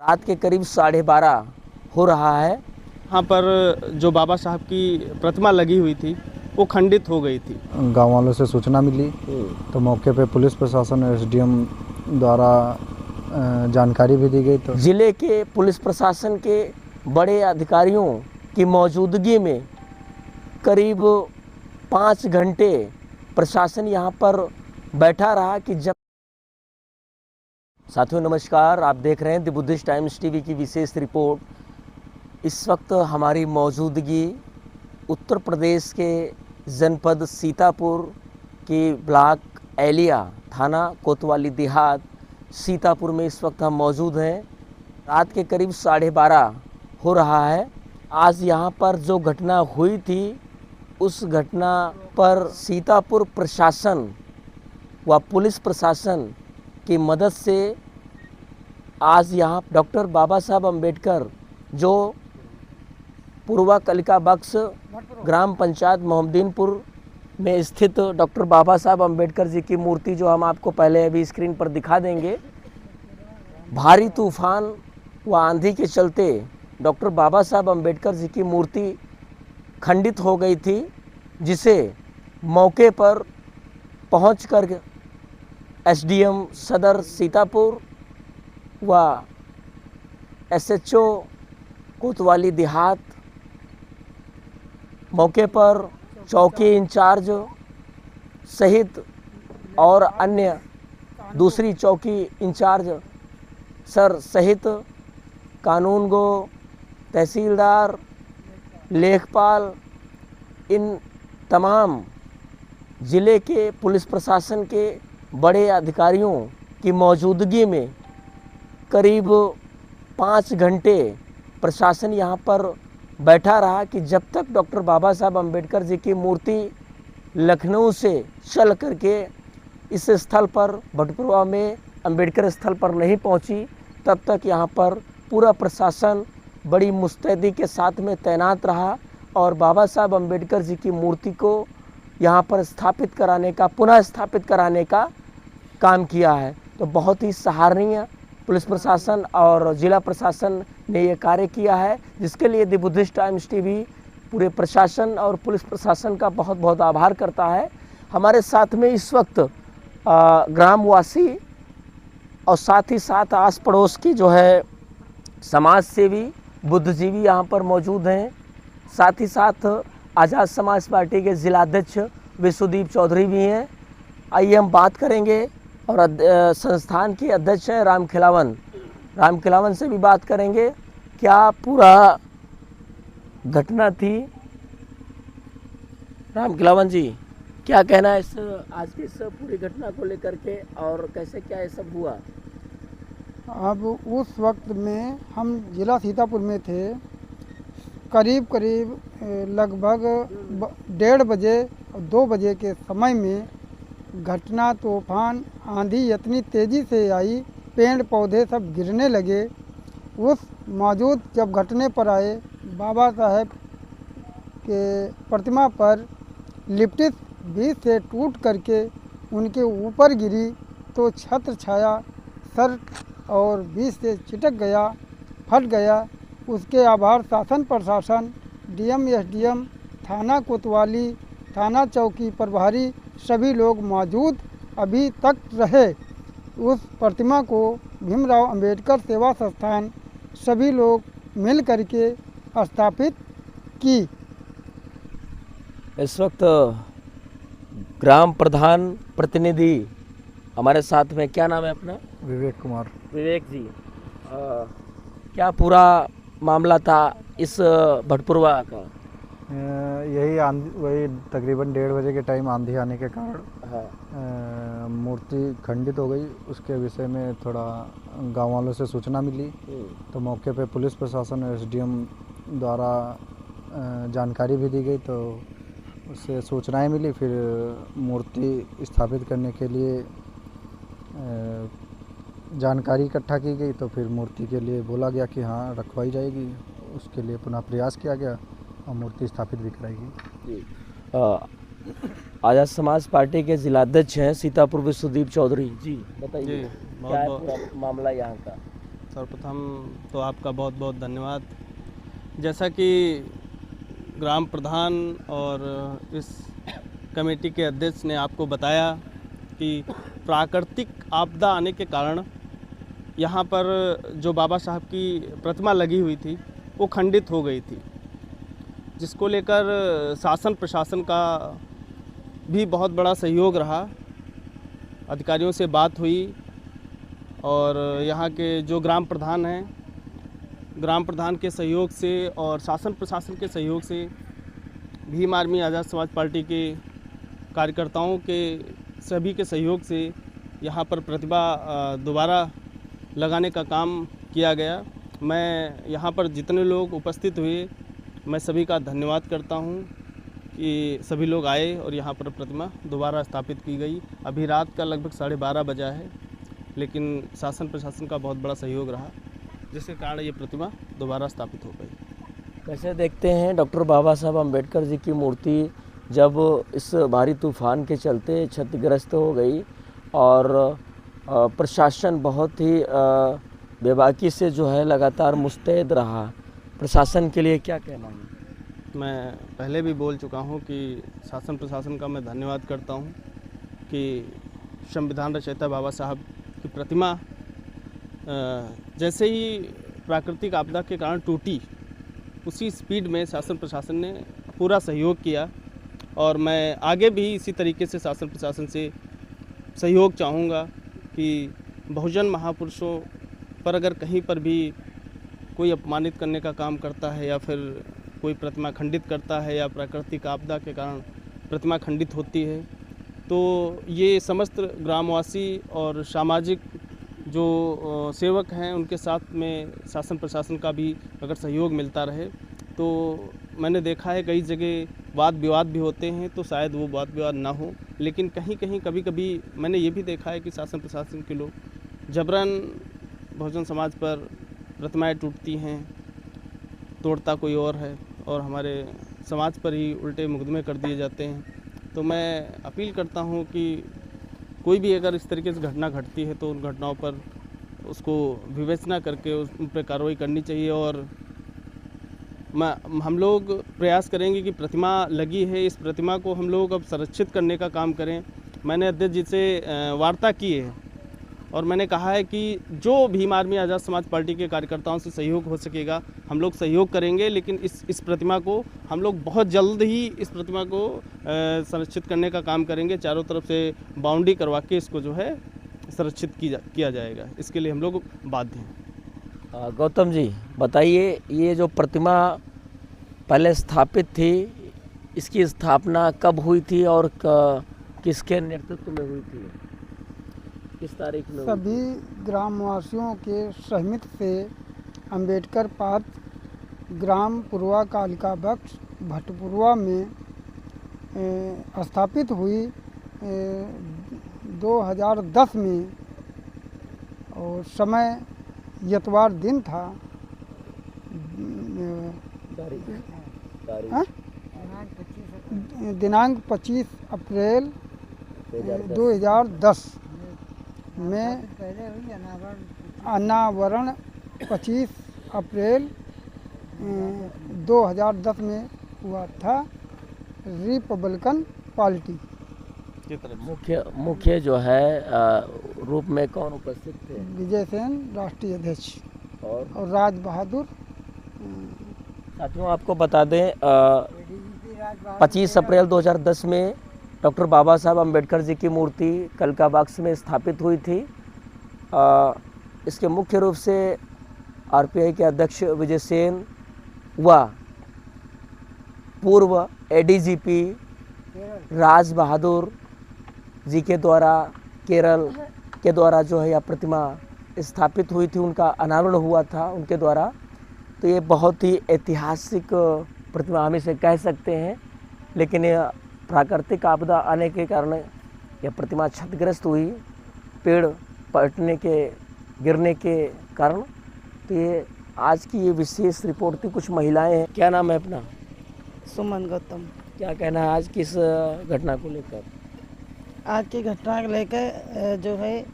रात के करीब 12:30 हो रहा है। यहाँ पर जो बाबा साहब की प्रतिमा लगी हुई थी वो खंडित हो गई थी। गांव वालों से सूचना मिली तो मौके पे पुलिस प्रशासन और एसडीएम द्वारा जानकारी भी दी गई। तो जिले के पुलिस प्रशासन के बड़े अधिकारियों की मौजूदगी में करीब 5 घंटे प्रशासन यहाँ पर बैठा रहा कि जब साथियों नमस्कार, आप देख रहे हैं द बुद्धिस्ट टाइम्स टीवी की विशेष रिपोर्ट। इस वक्त हमारी मौजूदगी उत्तर प्रदेश के जनपद सीतापुर की ब्लॉक एलिया थाना कोतवाली देहात सीतापुर में इस वक्त हम मौजूद हैं। रात के करीब 12:30 हो रहा है। आज यहाँ पर जो घटना हुई थी उस घटना पर सीतापुर प्रशासन व पुलिस प्रशासन की मदद से आज यहाँ डॉक्टर बाबा साहब अम्बेडकर जो पूर्वा कलिका बक्स ग्राम पंचायत मोहम्मदीनपुर में स्थित डॉक्टर बाबा साहब अम्बेडकर जी की मूर्ति जो हम आपको पहले अभी स्क्रीन पर दिखा देंगे, भारी तूफान व आंधी के चलते डॉक्टर बाबा साहब अम्बेडकर जी की मूर्ति खंडित हो गई थी, जिसे मौके पर पहुंचकर एसडीएम सदर सीतापुर व एसएचओ कोतवाली देहात, मौके पर चौकी इंचार्ज सहित और अन्य दूसरी चौकी इंचार्ज सर सहित कानून गो, तहसीलदार, लेखपाल, इन तमाम ज़िले के पुलिस प्रशासन के बड़े अधिकारियों की मौजूदगी में करीब 5 घंटे प्रशासन यहाँ पर बैठा रहा कि जब तक डॉक्टर बाबा साहब अम्बेडकर जी की मूर्ति लखनऊ से चल करके इस स्थल पर भटपुरवा में अम्बेडकर स्थल पर नहीं पहुँची, तब तक यहाँ पर पूरा प्रशासन बड़ी मुस्तैदी के साथ में तैनात रहा और बाबा साहब अम्बेडकर जी की मूर्ति को यहाँ पर स्थापित कराने का, पुनः स्थापित कराने का काम किया है। तो बहुत ही सराहनीय पुलिस प्रशासन और ज़िला प्रशासन ने ये कार्य किया है, जिसके लिए द बुद्धिस्ट टाइम्स टीवी पूरे प्रशासन और पुलिस प्रशासन का बहुत बहुत आभार करता है। हमारे साथ में इस वक्त ग्रामवासी और साथ ही साथ आस पड़ोस की जो है समाज सेवी बुद्धिजीवी यहाँ पर मौजूद हैं। साथ ही साथ आज़ाद समाज पार्टी के जिलाध्यक्ष विश्वदीप चौधरी भी हैं। आइए हम बात करेंगे और संस्थान के अध्यक्ष हैं राम खिलावन से भी बात करेंगे। क्या पूरा घटना थी? राम खिलावन जी, क्या कहना है इस आज की इस पूरी घटना को लेकर के और कैसे क्या ये सब हुआ? अब उस वक्त में हम जिला सीतापुर में थे। करीब लगभग 1:30 बजे और 2 बजे के समय में घटना तूफान आंधी इतनी तेज़ी से आई, पेड़ पौधे सब गिरने लगे। उस मौजूद जब घटने पर आए, बाबा साहब के प्रतिमा पर लिप्टिस बीच से टूट करके उनके ऊपर गिरी तो छत्र छाया सर और बीच से चिटक गया, फट गया। उसके आभार शासन प्रशासन, डीएम एसडीएम, थाना कोतवाली, थाना चौकी प्रभारी सभी लोग मौजूद अभी तक रहे। उस प्रतिमा को भीमराव अंबेडकर सेवा संस्थान सभी लोग मिल करके स्थापित की। इस वक्त ग्राम प्रधान प्रतिनिधि हमारे साथ में, क्या नाम है अपना? विवेक कुमार। विवेक जी, क्या पूरा मामला था इस भटपुरवा का? वही तकरीबन 1:30 बजे के टाइम आंधी आने के कारण मूर्ति खंडित हो गई। उसके विषय में थोड़ा गांव वालों से सूचना मिली तो मौके पे पुलिस प्रशासन और एसडीएम द्वारा जानकारी भी दी गई। तो उससे सूचनाएं मिली, फिर मूर्ति स्थापित करने के लिए जानकारी इकट्ठा की गई। तो फिर मूर्ति के लिए बोला गया कि हाँ रखवाई जाएगी। उसके लिए पुनः प्रयास किया गया और मूर्ति स्थापित भी कराएगी। आज़ाद समाज पार्टी के जिलाध्यक्ष हैं सीतापुर विश्वदीप चौधरी जी, बताइए क्या है पूरा मामला यहाँ का? सर्वप्रथम तो आपका बहुत बहुत धन्यवाद। जैसा कि ग्राम प्रधान और इस कमेटी के अध्यक्ष ने आपको बताया कि प्राकृतिक आपदा आने के कारण यहाँ पर जो बाबा साहब की प्रतिमा लगी हुई थी वो खंडित हो गई थी, जिसको लेकर शासन प्रशासन का भी बहुत बड़ा सहयोग रहा। अधिकारियों से बात हुई और यहाँ के जो ग्राम प्रधान हैं, ग्राम प्रधान के सहयोग से और शासन प्रशासन के सहयोग से भीम आर्मी आज़ाद समाज पार्टी के कार्यकर्ताओं के सभी के सहयोग से यहाँ पर प्रतिभा दोबारा लगाने का काम किया गया। मैं यहाँ पर जितने लोग उपस्थित हुए मैं सभी का धन्यवाद करता हूँ कि सभी लोग आए और यहाँ पर प्रतिमा दोबारा स्थापित की गई। अभी रात का लगभग 12:30 बजा है, लेकिन शासन प्रशासन का बहुत बड़ा सहयोग रहा, जिसके कारण ये प्रतिमा दोबारा स्थापित हो गई। कैसे देखते हैं डॉक्टर बाबा साहब अम्बेडकर जी की मूर्ति जब इस भारी तूफान के चलते क्षतिग्रस्त हो गई और प्रशासन बहुत ही बेबाकी से जो है लगातार मुस्तैद रहा, प्रशासन के लिए क्या कहना है? मैं पहले भी बोल चुका हूँ कि शासन प्रशासन का मैं धन्यवाद करता हूँ कि संविधान रचयिता बाबा साहब की प्रतिमा जैसे ही प्राकृतिक आपदा के कारण टूटी, उसी स्पीड में शासन प्रशासन ने पूरा सहयोग किया और मैं आगे भी इसी तरीके से शासन प्रशासन से सहयोग चाहूँगा कि बहुजन महापुरुषों पर अगर कहीं पर भी कोई अपमानित करने का काम करता है या फिर कोई प्रतिमा खंडित करता है या प्राकृतिक आपदा के कारण प्रतिमा खंडित होती है, तो ये समस्त ग्रामवासी और सामाजिक जो सेवक हैं उनके साथ में शासन प्रशासन का भी अगर सहयोग मिलता रहे, तो मैंने देखा है कई जगह वाद विवाद भी होते हैं, तो शायद वो वाद विवाद ना हो, लेकिन कहीं कहीं कभी कभी मैंने ये भी देखा है कि शासन प्रशासन के लोग जबरन बहुजन समाज पर प्रतिमाएं टूटती हैं, तोड़ता कोई और है और हमारे समाज पर ही उल्टे मुकदमे कर दिए जाते हैं। तो मैं अपील करता हूँ कि कोई भी अगर इस तरीके से घटना घटती है तो उन घटनाओं पर उसको विवेचना करके उन पर कार्रवाई करनी चाहिए और हम लोग प्रयास करेंगे कि प्रतिमा लगी है, इस प्रतिमा को हम लोग अब संरक्षित करने का काम करें। मैंने अध्यक्ष जी से वार्ता की है और मैंने कहा है कि जो भीम आर्मी आज़ाद समाज पार्टी के कार्यकर्ताओं से सहयोग हो सकेगा हम लोग सहयोग करेंगे, लेकिन इस प्रतिमा को हम लोग बहुत जल्द ही इस प्रतिमा को संरक्षित करने का काम करेंगे। चारों तरफ से बाउंड्री करवा के इसको जो है संरक्षित किया जाएगा, इसके लिए हम लोग बाध्य हैं। गौतम जी बताइए, ये जो प्रतिमा पहले स्थापित थी, इसकी स्थापना कब हुई थी और किसके नेतृत्व में हुई थी, किस तारीख में? सभी ग्रामवासियों के सहमति से अंबेडकर पार्क ग्राम पूर्वा कालिका बख्श भटपुरवा में स्थापित हुई 2010 में और समय इतवार दिन था। दिनांक 25 अप्रैल 2010 में अनावरण 25 अप्रैल 2010 में हुआ था। रिपब्लिकन पार्टी मुख्य जो है रूप में कौन उपस्थित थे? विजय सेन राष्ट्रीय अध्यक्ष और राज बहादुर। साथियों आपको बता दें 25 अप्रैल 2010 में डॉक्टर बाबा साहब अम्बेडकर जी की मूर्ति कलिका बख्श में स्थापित हुई थी। इसके मुख्य रूप से आरपीआई के अध्यक्ष विजय सेन व पूर्व एडीजीपी राज बहादुर जी के द्वारा केरल के द्वारा जो है यह प्रतिमा स्थापित हुई थी, उनका अनावरण हुआ था उनके द्वारा। तो ये बहुत ही ऐतिहासिक प्रतिमा हम इसे कह सकते हैं, लेकिन यह प्राकृतिक आपदा आने के कारण यह प्रतिमा क्षतिग्रस्त हुई, पेड़ पलटने के गिरने के कारण। तो ये आज की ये विशेष रिपोर्ट थी। कुछ महिलाएं हैं, क्या नाम है अपना? सुमन गौतम। क्या कहना है आज की इस घटना को लेकर? आज की घटना को लेकर जो है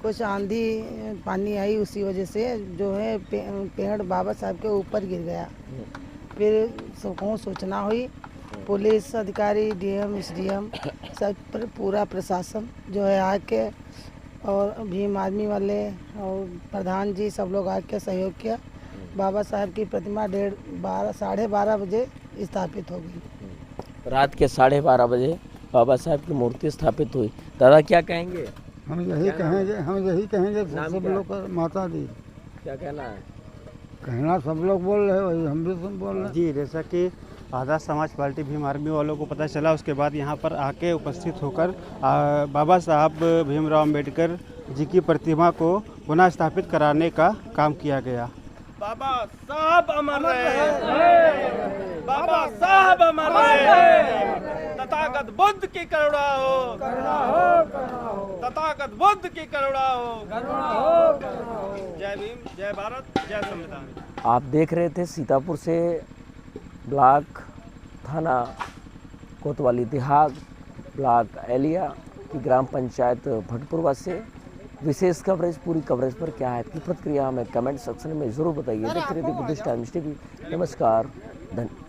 कुछ आंधी पानी आई, उसी वजह से जो है पेड़ बाबा साहब के ऊपर गिर गया। फिर सबको सूचना हुई, पुलिस अधिकारी, डीएम, एसडीएम सब पर पूरा प्रशासन जो है आके, और भीम आर्मी वाले और प्रधान जी सब लोग आके सहयोग किया। बाबा साहब की प्रतिमा 12:30 बजे स्थापित हो गई। रात के 12:30 बजे बाबा साहब की मूर्ति स्थापित हुई। दादा क्या कहेंगे? हम यही कहेंगे नाम सब क्या? लोग का माता दी क्या कहना है? कहना सब लोग बोल रहे हैं, वही हम भी सुन बोल रहे हैं। जी, जैसा कि आज़ाद समाज पार्टी भीम आर्मी वालों को पता चला, उसके बाद यहाँ पर आके उपस्थित होकर बाबा साहब भीमराव अंबेडकर जी की प्रतिमा को पुनः स्थापित कराने का काम किया गया। बाबा साहब अमर रहे, बाबा साहब अमर रहे, तथागत बुद्ध की करुणा हो, तथागत बुद्ध की करुणा हो। जय भीम, जय भारत, जय संविधान। आप देख रहे थे सीतापुर से ब्लॉक थाना कोतवाली देहात, ब्लॉक एलिया की ग्राम पंचायत भटपुरवा से विशेष कवरेज। पूरी कवरेज पर क्या है आपकी प्रतिक्रिया हमें कमेंट सेक्शन में ज़रूर बताइए। देखते रहिए बुद्धिस्ट टाइम्स टीवी। नमस्कार, धन्यवाद।